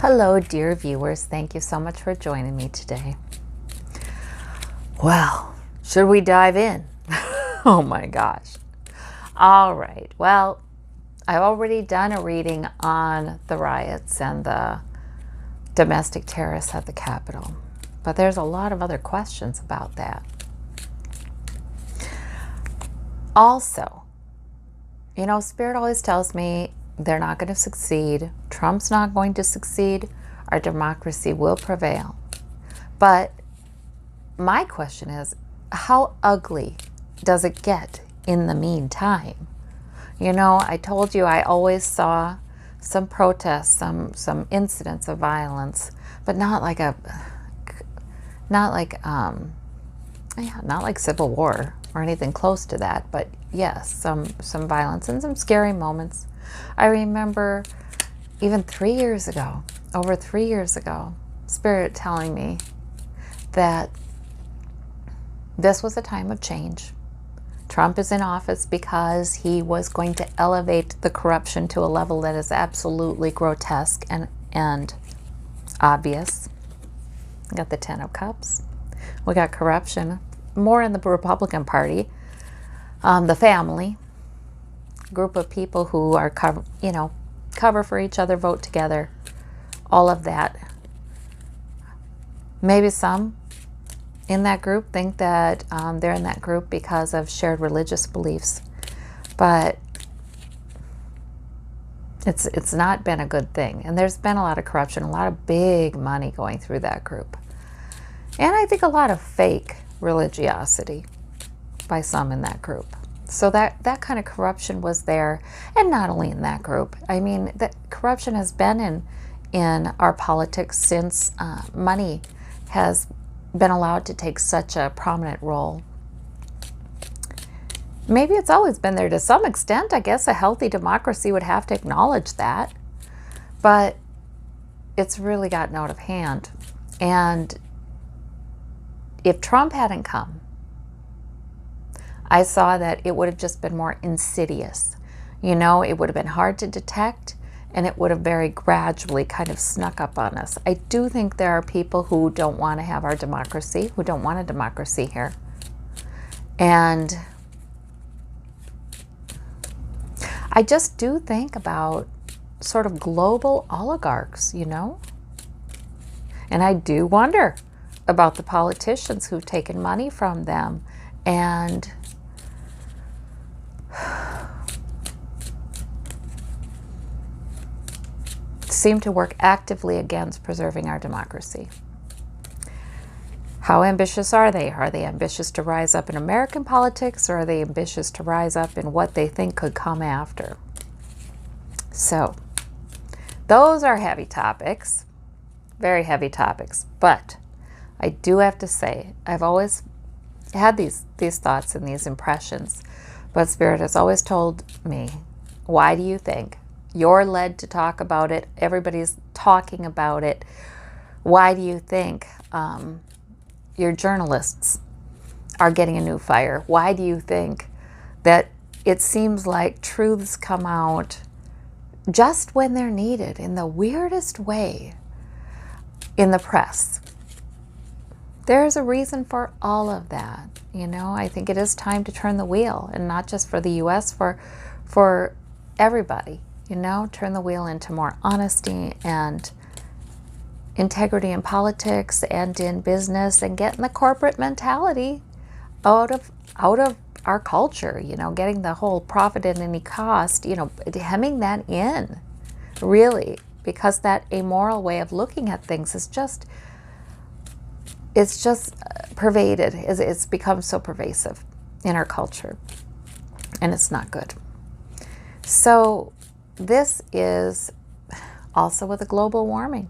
Hello, dear viewers. Thank you so much for joining me today. Well, should we dive in? Oh my gosh. All right. Well, I've already done a reading on the riots and the domestic terrorists at the Capitol, but there's a lot of other questions about that. Also, you know, Spirit always tells me they're not going to succeed. Trump's not going to succeed. Our democracy will prevail. But my question is, how ugly does it get in the meantime? You know, I told you I always saw some protests, some incidents of violence, but not like civil war or anything close to that. But yes, some violence and some scary moments. I remember even 3 years ago, over 3 years ago, Spirit telling me that this was a time of change. Trump is in office because he was going to elevate the corruption to a level that is absolutely grotesque and obvious. We got the 10 of Cups. We got corruption, more in the Republican Party, the family, group of people who are cover for each other, vote together, all of that. Maybe some in that group think that they're in that group because of shared religious beliefs, but it's not been a good thing. And there's been a lot of corruption, a lot of big money going through that group, and I think a lot of fake religiosity by some in that group. So that kind of corruption was there, and not only in that group. I mean, that corruption has been in our politics since money has been allowed to take such a prominent role. Maybe it's always been there to some extent. I guess a healthy democracy would have to acknowledge that, but it's really gotten out of hand. And if Trump hadn't come, I saw that it would have just been more insidious. You know, it would have been hard to detect, and it would have very gradually kind of snuck up on us. I do think there are people who don't want to have our democracy, who don't want a democracy here. And I just do think about sort of global oligarchs, you know? And I do wonder about the politicians who've taken money from them and seem to work actively against preserving our democracy. How ambitious are they? Are they ambitious to rise up in American politics, or are they ambitious to rise up in what they think could come after? So, those are heavy topics, very heavy topics. But I do have to say, I've always had these thoughts and these impressions, but Spirit has always told me, why do you think? You're led to talk about it. Everybody's talking about it. Why do you think your journalists are getting a new fire? Why do you think that it seems like truths come out just when they're needed in the weirdest way in the press? There's a reason for all of that. You know, I think it is time to turn the wheel, and not just for the U.S., for everybody. You know, turn the wheel into more honesty and integrity in politics and in business, and getting the corporate mentality out of our culture. You know, getting the whole profit at any cost, you know, hemming that in, really, because that amoral way of looking at things is just, it's just pervaded. It's become so pervasive in our culture, and it's not good. So this is also with the global warming.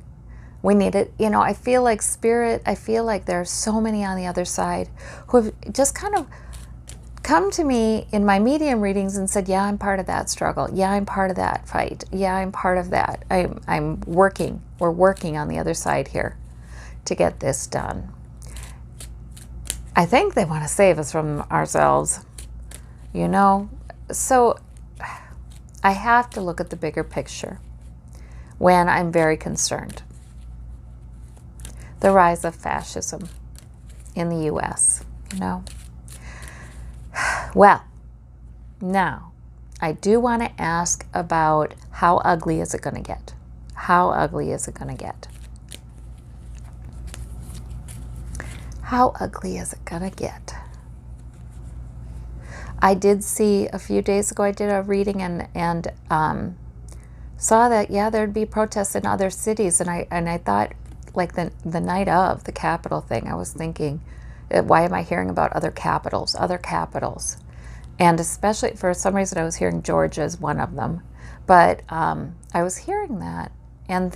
We need it. You know, I feel like Spirit, I feel like there are so many on the other side who have just kind of come to me in my medium readings and said, yeah, I'm part of that struggle. Yeah, I'm part of that fight. Yeah, I'm part of that. I'm working. We're working on the other side here to get this done. I think they want to save us from ourselves, you know? So I have to look at the bigger picture. when I'm very concerned. The rise of fascism in the U.S., you know. Well, now, I do want to ask about how ugly is it going to get? How ugly is it going to get? How ugly is it going to get? I did see a few days ago, I did a reading and saw that, yeah, there'd be protests in other cities. And I thought, like the night of the Capitol thing, I was thinking, why am I hearing about other capitals? And especially, for some reason, I was hearing Georgia as one of them. But I was hearing that. And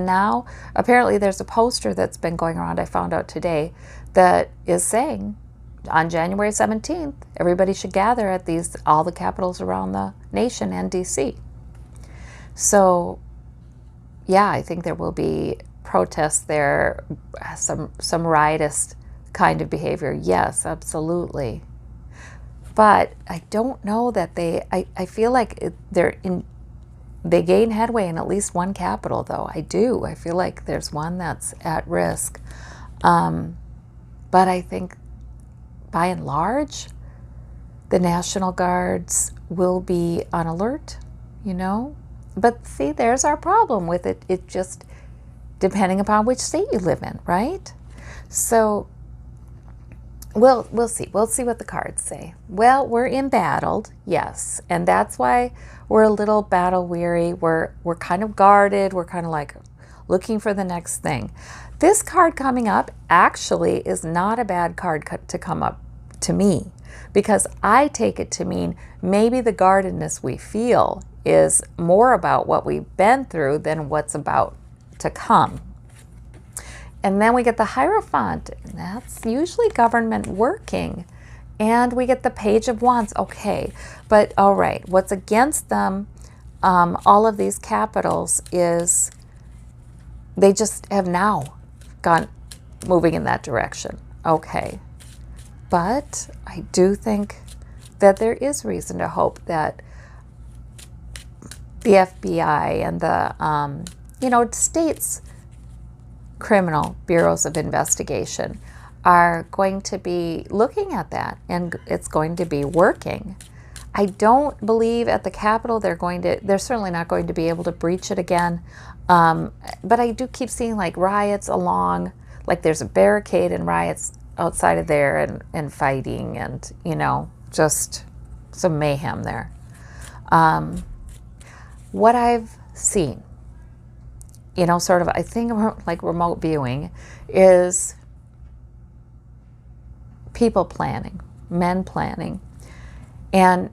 now, apparently there's a poster that's been going around, I found out today, that is saying, on January 17th, everybody should gather at all the capitals around the nation and D.C. So, yeah, I think there will be protests there, some riotous kind of behavior. Yes, absolutely. But I don't know that I feel like they gain headway in at least one capital, though. I do. I feel like there's one that's at risk. But I think, by and large, the National Guards will be on alert, you know. But see, there's our problem with it. It just, depending upon which state you live in, right? So we'll see. We'll see what the cards say. Well, we're embattled, yes. And that's why we're a little battle weary. We're kind of guarded. We're kind of like looking for the next thing. This card coming up actually is not a bad card to come up to me, because I take it to mean maybe the guardedness we feel is more about what we've been through than what's about to come. And then we get the Hierophant, and that's usually government working. And we get the Page of Wands. Okay, but all right, what's against them, all of these capitals, is they just have now gone moving in that direction. Okay, but I do think that there is reason to hope that the FBI and the states' criminal bureaus of investigation are going to be looking at that, and it's going to be working. I don't believe at the Capitol they're certainly not going to be able to breach it again. But I do keep seeing like riots along, like there's a barricade and riots outside of there and fighting and, just some mayhem there. What I've seen, sort of, I think like remote viewing, is people planning, men planning, and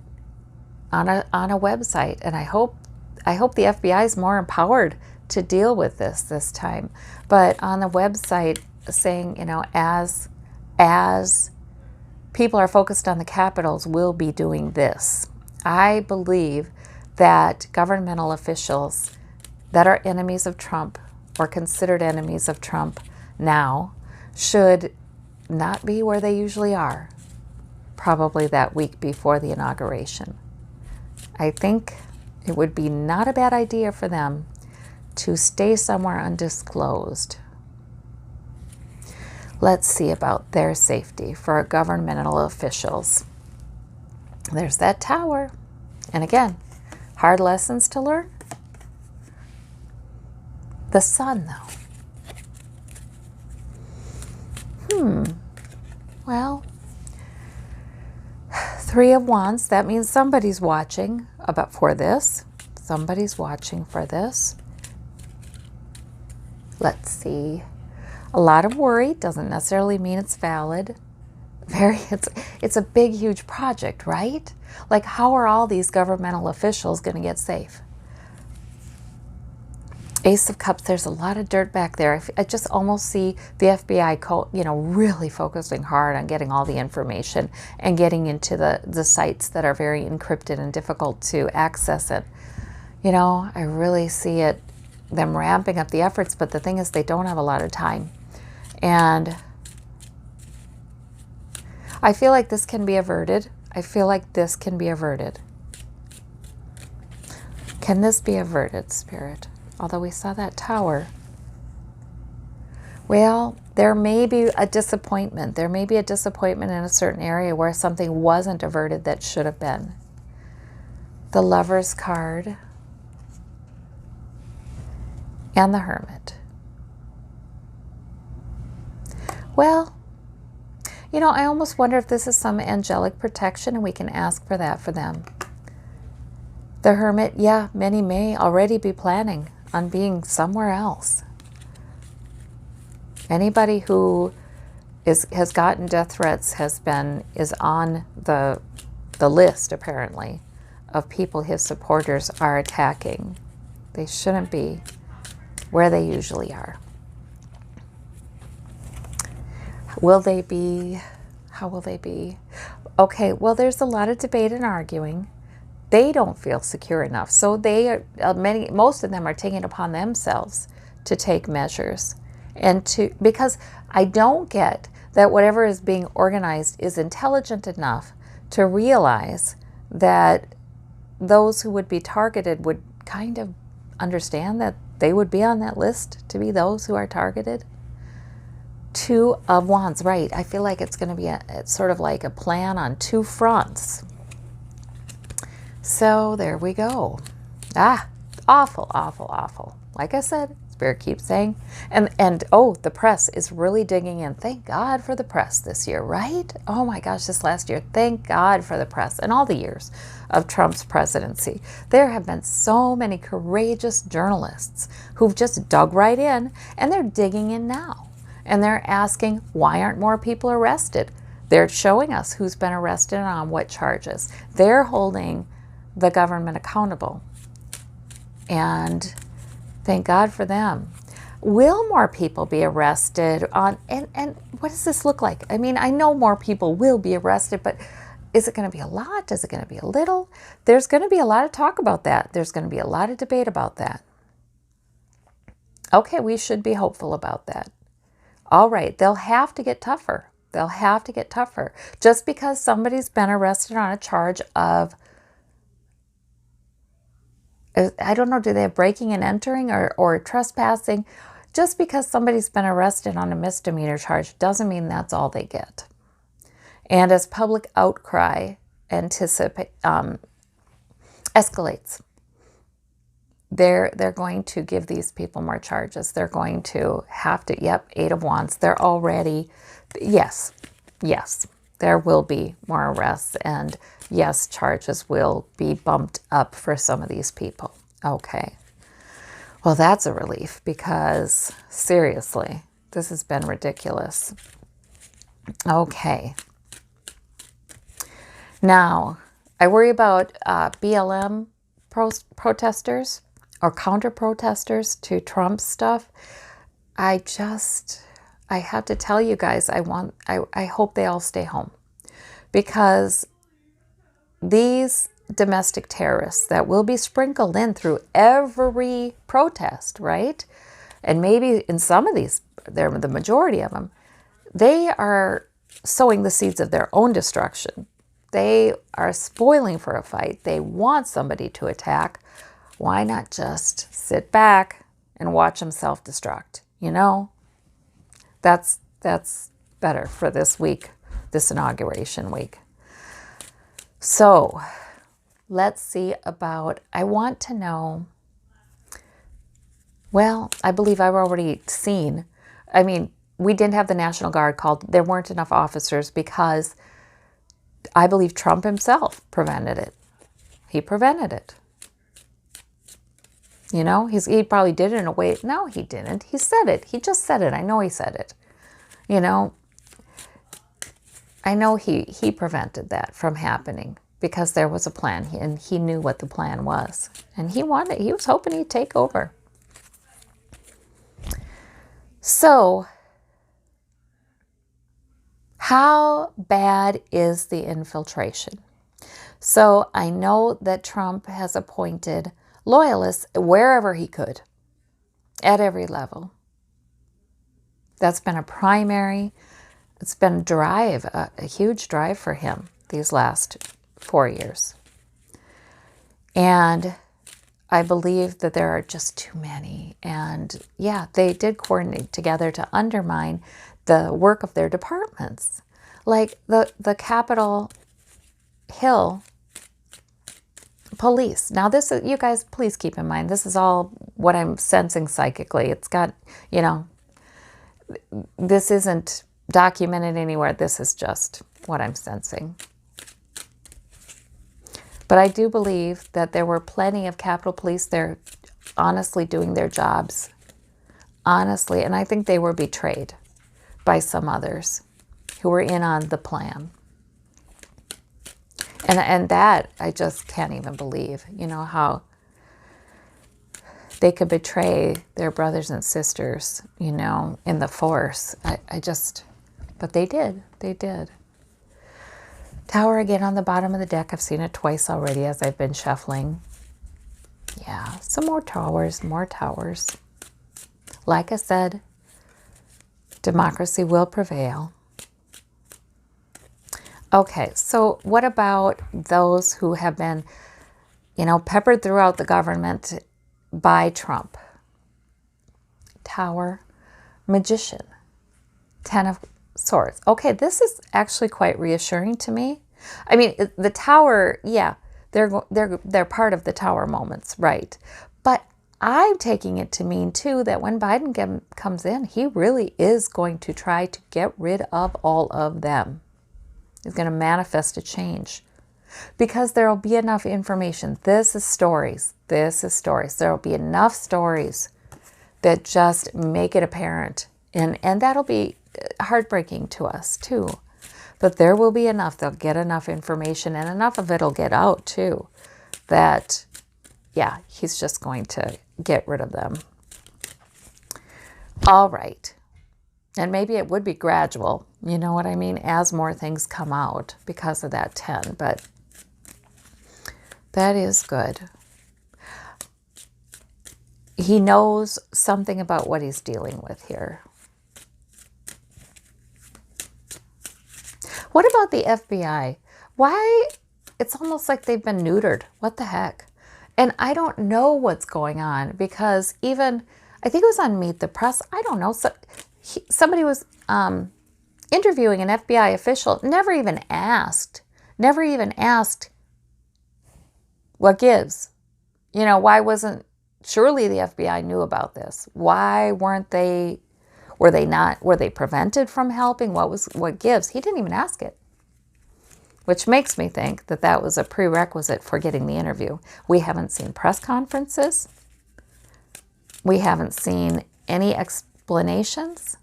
on a website. And I hope the FBI is more empowered to deal with this time. But on the website saying, as people are focused on the capitals, we'll be doing this. I believe that governmental officials that are enemies of Trump or considered enemies of Trump now should not be where they usually are, probably that week before the inauguration. I think it would be not a bad idea for them to stay somewhere undisclosed. Let's see about their safety for governmental officials. There's that Tower. And again, hard lessons to learn. The Sun, though. Well, Three of Wands, that means somebody's watching for this. Somebody's watching for this. Let's see. A lot of worry doesn't necessarily mean it's valid. It's a big, huge project, right? Like, how are all these governmental officials going to get safe? Ace of Cups, there's a lot of dirt back there. I just almost see the FBI, really focusing hard on getting all the information and getting into the sites that are very encrypted and difficult to access it. I really see them ramping up the efforts, but the thing is they don't have a lot of time. And I feel like this can be averted. Can this be averted, Spirit? although we saw that tower. Well, there may be a disappointment. There may be a disappointment in a certain area where something wasn't averted that should have been. The Lover's card and the Hermit. Well, you know, I almost wonder if this is some angelic protection and we can ask for that for them. The Hermit, yeah, many may already be planning on being somewhere else. Anybody who has gotten death threats is on the list, apparently, of people his supporters are attacking. They shouldn't be where they usually are. Will they be? How will they be? Okay, well, there's a lot of debate and arguing. They don't feel secure enough, so they are most of them are taking it upon themselves to take measures, because I don't get that whatever is being organized is intelligent enough to realize that those who would be targeted would kind of understand that they would be on that list to be those who are targeted. Two of Wands, right? I feel like it's going to be it's sort of like a plan on two fronts. So there we go. Awful, awful, awful. Like I said, Spirit keeps saying, and oh, the press is really digging in. Thank God for the press this year, right? Oh my gosh, this last year, thank God for the press and all the years of Trump's presidency. There have been so many courageous journalists who've just dug right in, and they're digging in now. And they're asking, why aren't more people arrested? They're showing us who's been arrested and on what charges. They're holding the government accountable. And thank God for them. Will more people be arrested on, and what does this look like? I mean, I know more people will be arrested, but is it going to be a lot? Is it going to be a little? There's going to be a lot of talk about that. There's going to be a lot of debate about that. Okay, we should be hopeful about that. All right, they'll have to get tougher. They'll have to get tougher. Just because somebody's been arrested on a charge of, I don't know, do they have breaking and entering or trespassing? Just because somebody's been arrested on a misdemeanor charge doesn't mean that's all they get. And as public outcry escalates, they're going to give these people more charges. They're going to have to, yep, Eight of Wands. They're already, yes, there will be more arrests, and yes, charges will be bumped up for some of these people. Okay. Well, that's a relief, because seriously, this has been ridiculous. Okay. Now, I worry about BLM protesters or counter-protesters to Trump's stuff. I have to tell you guys, I hope they all stay home, because these domestic terrorists that will be sprinkled in through every protest, right? And maybe in some of these, they're the majority of them, they are sowing the seeds of their own destruction. They are spoiling for a fight. They want somebody to attack. Why not just sit back and watch them self-destruct? You know, that's better for this week, this inauguration week. So let's see about, I want to know, well, I believe I've already seen, I mean, we didn't have the National Guard called. There weren't enough officers because I believe Trump himself prevented it. He prevented it. You know, he probably did it in a way. No, he didn't. He said it. He just said it. I know he said it. You know, I know he prevented that from happening because there was a plan, and he knew what the plan was. And he was hoping he'd take over. So, how bad is the infiltration? So I know that Trump has appointed loyalists wherever he could, at every level. That's been a primary, it's been a drive, a huge drive for him these last 4 years. And I believe that there are just too many. And yeah, they did coordinate together to undermine the work of their departments. Like the Capitol Hill police. Now this is, you guys, please keep in mind, this is all what I'm sensing psychically. It's got, you know, this isn't documented anywhere. This is just what I'm sensing. But I do believe that there were plenty of Capitol Police there honestly doing their jobs. Honestly. And I think they were betrayed by some others who were in on the plan. And that I just can't even believe, you know, how they could betray their brothers and sisters, you know, in the force. I just, but they did. They did. Tower again on the bottom of the deck. I've seen it twice already as I've been shuffling. Yeah, some more towers, more towers. Like I said, democracy will prevail. Okay, so what about those who have been, you know, peppered throughout the government by Trump? Tower, Magician, Ten of Swords. Okay, this is actually quite reassuring to me. I mean, the Tower, yeah, they're part of the Tower moments, right? But I'm taking it to mean too that when Biden comes in, he really is going to try to get rid of all of them. He's going to manifest a change because there will be enough information. This is stories. This is stories. There will be enough stories that just make it apparent. And that'll be heartbreaking to us too. But there will be enough. They'll get enough information and enough of it will get out too. That, yeah, he's just going to get rid of them. All right. And maybe it would be gradual, you know what I mean, as more things come out because of that 10. But that is good. He knows something about what he's dealing with here. What about the FBI? Why? It's almost like they've been neutered. What the heck? And I don't know what's going on because even, I think it was on Meet the Press, I don't know, so somebody was interviewing an FBI official, never even asked what gives. You know, why wasn't, surely the FBI knew about this. Why weren't they, were they prevented from helping? What gives? He didn't even ask it. Which makes me think that that was a prerequisite for getting the interview. We haven't seen press conferences. We haven't seen any explanations.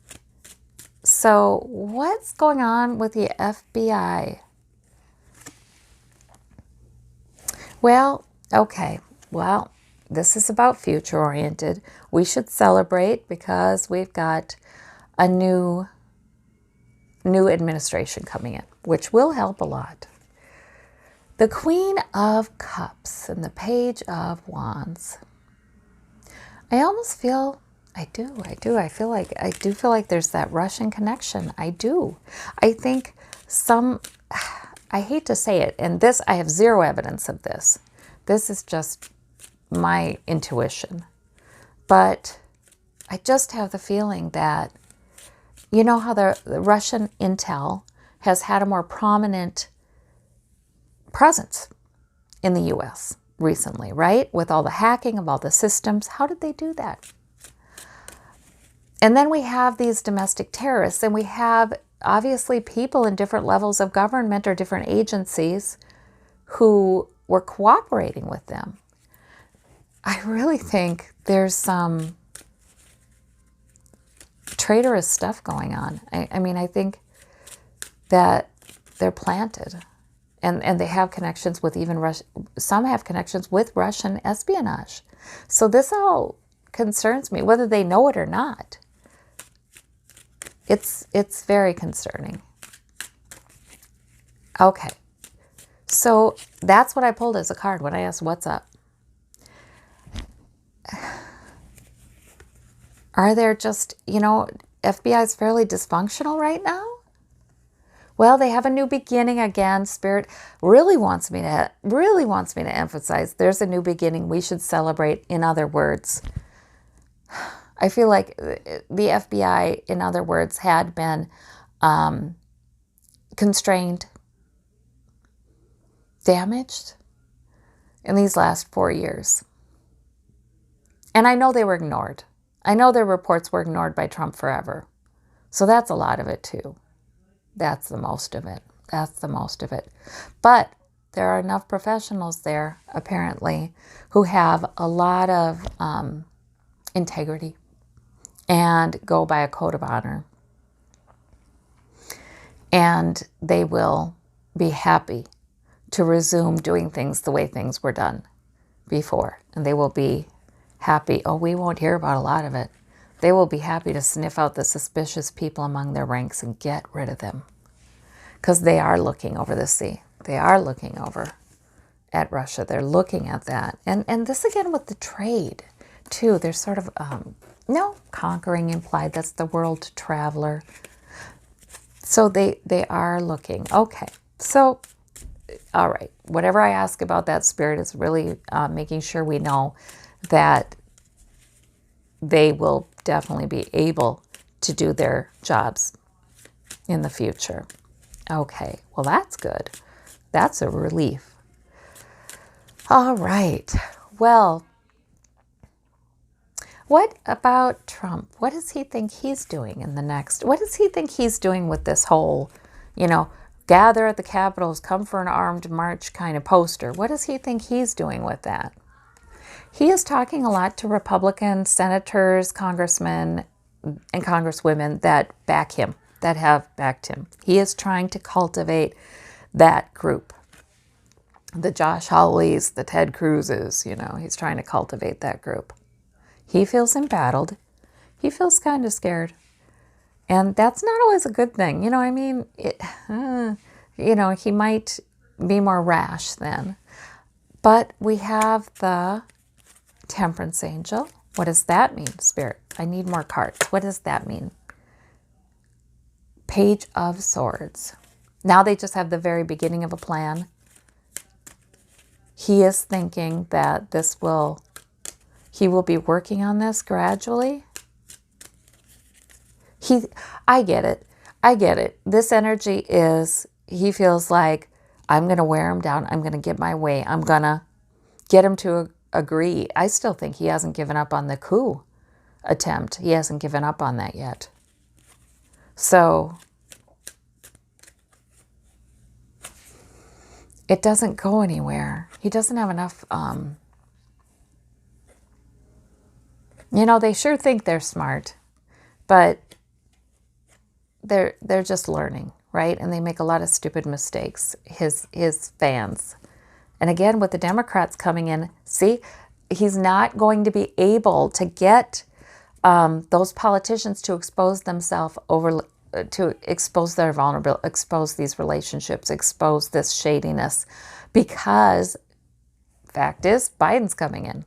So what's going on with the FBI? Well, okay. Well, this is about future-oriented. We should celebrate because we've got a new administration coming in, which will help a lot. The Queen of Cups and the Page of Wands. I almost feel, I do feel like there's that Russian connection. I do. I think I hate to say it, and this, I have zero evidence of this. This is just my intuition. But I just have the feeling that, you know how the Russian intel has had a more prominent presence in the U.S. recently, right? With all the hacking of all the systems. How did they do that? And then we have these domestic terrorists, and we have obviously people in different levels of government or different agencies who were cooperating with them. I really think there's some traitorous stuff going on. I mean, I think that they're planted and they have connections with even Russia. Some have connections with Russian espionage. So this all concerns me, whether they know it or not. It's very concerning. Okay. So that's what I pulled as a card when I asked, what's up? Are there just, you know, FBI is fairly dysfunctional right now? Well, they have a new beginning again. Spirit really wants me to emphasize there's a new beginning we should celebrate. In other words, I feel like the FBI, in other words, had been constrained, damaged in these last 4 years. And I know they were ignored. I know their reports were ignored by Trump forever. So that's a lot of it too. That's the most of it. That's the most of it. But there are enough professionals there, apparently, who have a lot of integrity and go by a code of honor. And they will be happy to resume doing things the way things were done before. And they will be happy. Oh, we won't hear about a lot of it. They will be happy to sniff out the suspicious people among their ranks and get rid of them. Because they are looking over the sea. They are looking over at Russia. They're looking at that. And this again with the trade, too. There's sort of, conquering implied. That's the world traveler. So they are looking. Okay. So, all right. Whatever I ask about that, Spirit is really making sure we know that they will definitely be able to do their jobs in the future. Okay, well, that's good. That's a relief. All right. Well, what about Trump? What does he think he's doing in the next? What does he think he's doing with this whole, gather at the Capitals, come for an armed march kind of poster? What does he think he's doing with that? He is talking a lot to Republican senators, congressmen, and congresswomen that back him, that have backed him. He is trying to cultivate that group. The Josh Hawleys, the Ted Cruzes, he's trying to cultivate that group. He feels embattled. He feels kind of scared. And that's not always a good thing. He might be more rash then. But we have the Temperance Angel. What does that mean, Spirit? I need more cards. What does that mean? Page of Swords. Now they just have the very beginning of a plan. He is thinking that he will be working on this gradually. I get it. This energy is, he feels like, I'm going to wear him down. I'm going to get my way. I'm going to get him to agree. I still think he hasn't given up on the coup attempt. He hasn't given up on that yet. So it doesn't go anywhere. He doesn't have enough, they sure think they're smart, but they're just learning, right? And they make a lot of stupid mistakes, his fans. And again, with the Democrats coming in, see, he's not going to be able to get those politicians to expose themselves to expose their vulnerability, expose these relationships, expose this shadiness, because fact is, Biden's coming in.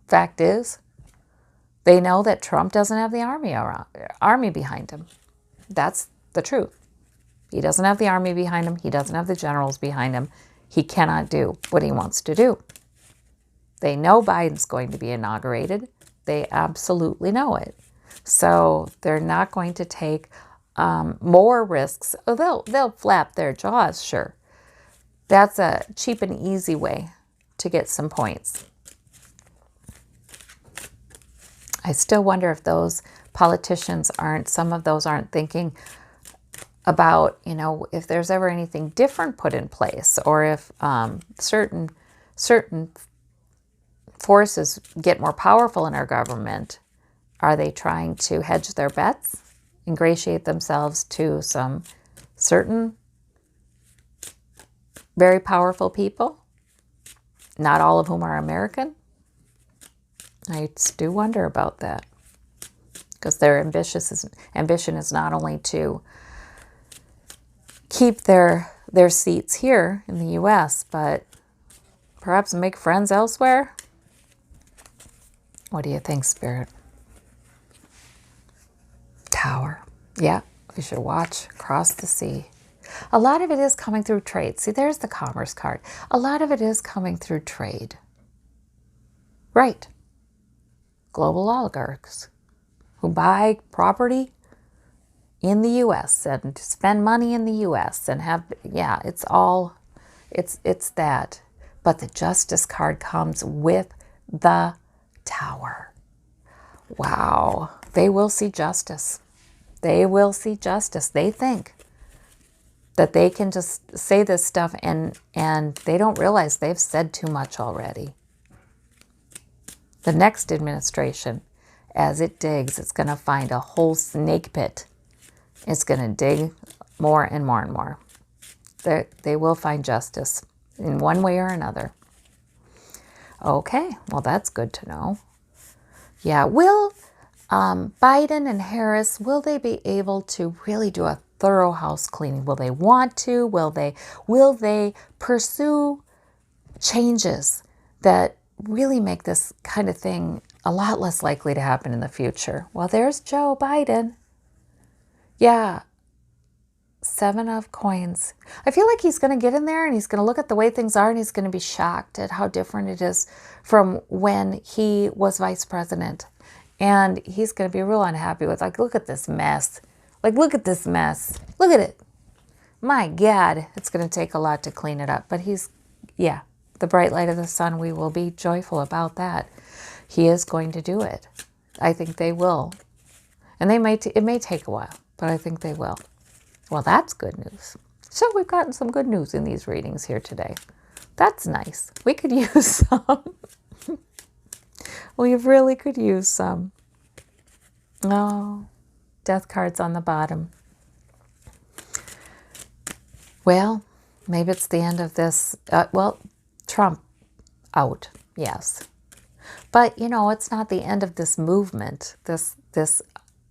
Fact is, they know that Trump doesn't have the army behind him. That's the truth. He doesn't have the army behind him. He doesn't have the generals behind him. He cannot do what he wants to do. They know Biden's going to be inaugurated. They absolutely know it. So they're not going to take more risks. Oh, they'll flap their jaws, sure. That's a cheap and easy way to get some points. I still wonder if those politicians some of those aren't thinking about, if there's ever anything different put in place, or if certain forces get more powerful in our government. Are they trying to hedge their bets, ingratiate themselves to some certain very powerful people, not all of whom are American? I do wonder about that, because their ambition is not only to keep their seats here in the U.S., but perhaps make friends elsewhere. What do you think, Spirit? Tower. Yeah, we should watch across the sea. A lot of it is coming through trade. See, there's the commerce card. A lot of it is coming through trade. Right. Global oligarchs who buy property in the U.S. and spend money in the U.S. and have, yeah, it's all, it's that. But the Justice card comes with the Tower. Wow. They will see justice. They will see justice. They think that they can just say this stuff and they don't realize they've said too much already. The next administration, as it digs, it's going to find a whole snake pit. It's going to dig more and more and more. They will find justice in one way or another. Okay, well, that's good to know. Yeah, will Biden and Harris, will they be able to really do a thorough house cleaning? Will they want to? Will they pursue changes that really make this kind of thing a lot less likely to happen in the future? Well, there's Joe Biden. Yeah, 7 of coins. I feel like he's going to get in there and he's going to look at the way things are and he's going to be shocked at how different it is from when he was vice president. And he's going to be real unhappy with, like, look at this mess. Like, look at this mess. Look at it. My God, it's going to take a lot to clean it up. But he's, yeah, the bright light of the sun, we will be joyful about that. He is going to do it. I think they will. And it may take a while, but I think they will. Well, that's good news. So we've gotten some good news in these readings here today. That's nice. We could use some. We really could use some. Oh, death cards on the bottom. Well, maybe it's the end of this. Well, Trump out, yes. But, you know, it's not the end of this movement.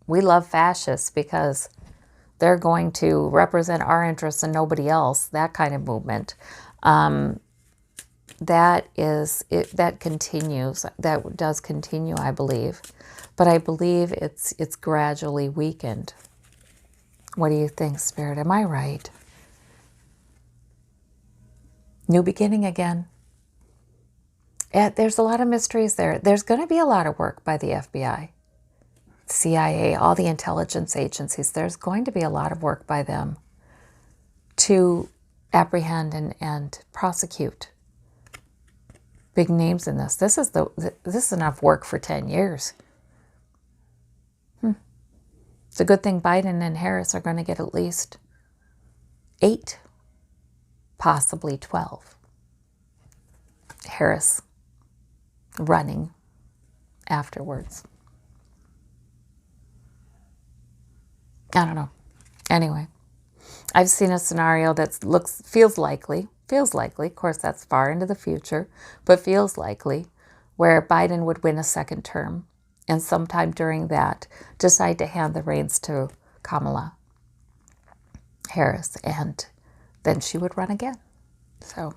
We love fascists because they're going to represent our interests and nobody else, that kind of movement. That continues. That does continue, I believe. But I believe it's gradually weakened. What do you think, Spirit? Am I right? New beginning again. There's a lot of mysteries there. There's going to be a lot of work by the FBI, CIA, all the intelligence agencies. There's going to be a lot of work by them to apprehend and prosecute big names in this. This is enough work for 10 years. It's a good thing Biden and Harris are going to get at least 8, possibly 12. Harris running afterwards. I don't know. Anyway, I've seen a scenario that feels likely. Of course, that's far into the future, but feels likely, where Biden would win a second term and sometime during that decide to hand the reins to Kamala Harris, and then she would run again. So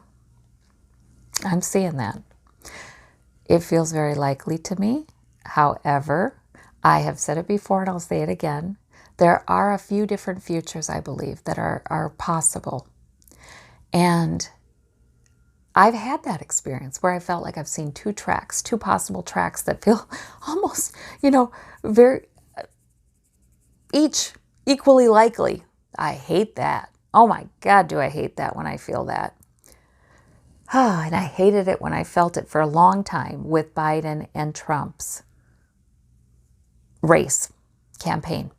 I'm seeing that. It feels very likely to me. However, I have said it before and I'll say it again. There are a few different futures, I believe, that are possible. And I've had that experience where I felt like I've seen two possible tracks that feel almost, very, each equally likely. I hate that. Oh my God, do I hate that when I feel that. And I hated it when I felt it for a long time with Biden and Trump's race campaign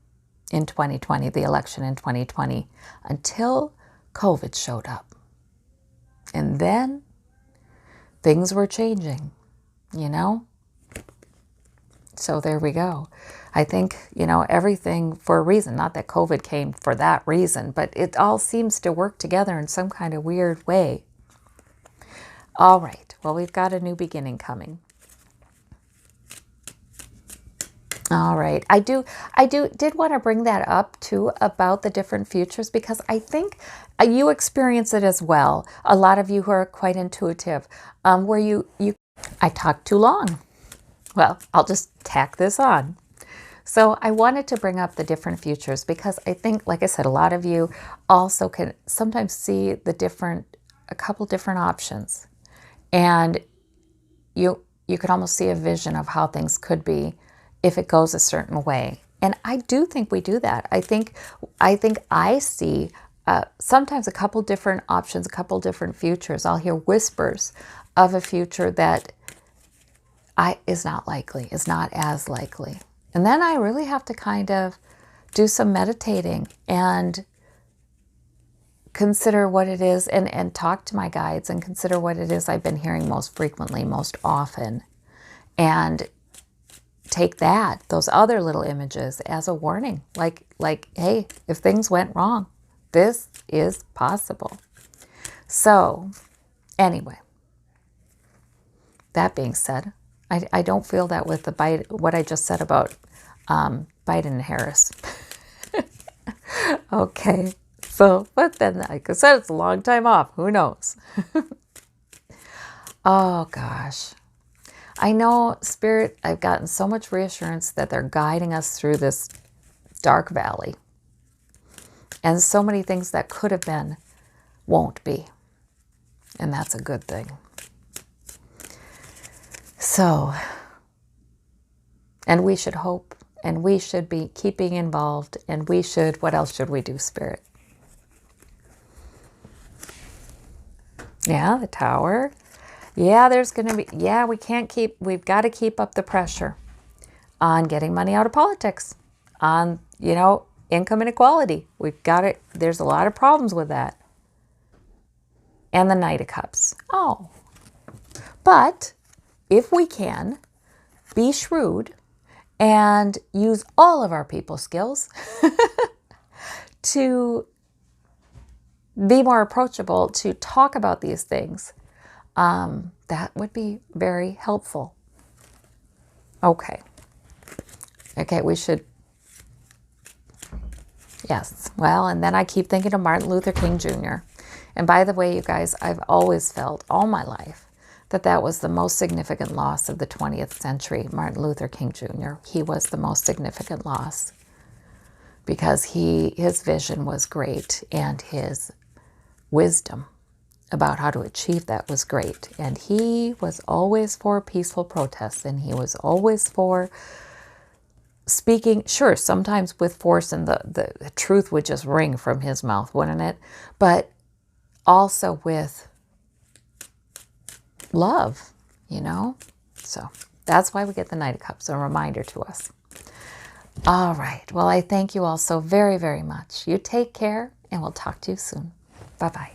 in 2020, the election in 2020, until COVID showed up. And then things were changing, So there we go. I think, everything for a reason, not that COVID came for that reason, but it all seems to work together in some kind of weird way. All right. Well, we've got a new beginning coming. All right. I did want to bring that up too about the different futures, because I think you experience it as well. A lot of you who are quite intuitive, where I talked too long. Well, I'll just tack this on. So I wanted to bring up the different futures because I think, like I said, a lot of you also can sometimes see a couple different options. And you could almost see a vision of how things could be if it goes a certain way. And I do think we do that. I think I see sometimes a couple different options, a couple different futures. I'll hear whispers of a future that is not likely, is not as likely. And then I really have to kind of do some meditating and consider what it is and talk to my guides and consider what it is I've been hearing most frequently, most often. And take those other little images as a warning. Like, hey, if things went wrong, this is possible. So anyway, that being said, I don't feel that with what I just said about Biden and Harris. Okay, so, but then, like I said, it's a long time off. Who knows? Oh, gosh. I know, Spirit, I've gotten so much reassurance that they're guiding us through this dark valley. And so many things that could have been won't be. And that's a good thing. So, and we should hope, and we should be keeping involved, and we should, what else should we do, Spirit? Yeah, the Tower. Yeah, there's going to be, yeah, we've got to keep up the pressure on getting money out of politics, on, income inequality. There's a lot of problems with that. And the Knight of Cups. Oh, but if we can be shrewd and use all of our people skills to be more approachable, to talk about these things, that would be very helpful. Okay, we should, yes, well, and then I keep thinking of Martin Luther King Jr. And by the way, you guys, I've always felt all my life that was the most significant loss of the 20th century, Martin Luther King Jr. He was the most significant loss because his vision was great and his wisdom about how to achieve that was great. And he was always for peaceful protests, and he was always for speaking, sure, sometimes with force, and the truth would just ring from his mouth, wouldn't it? But also with love, So that's why we get the Knight of Cups, a reminder to us. All right. Well, I thank you all so very, very much. You take care, and we'll talk to you soon. Bye-bye.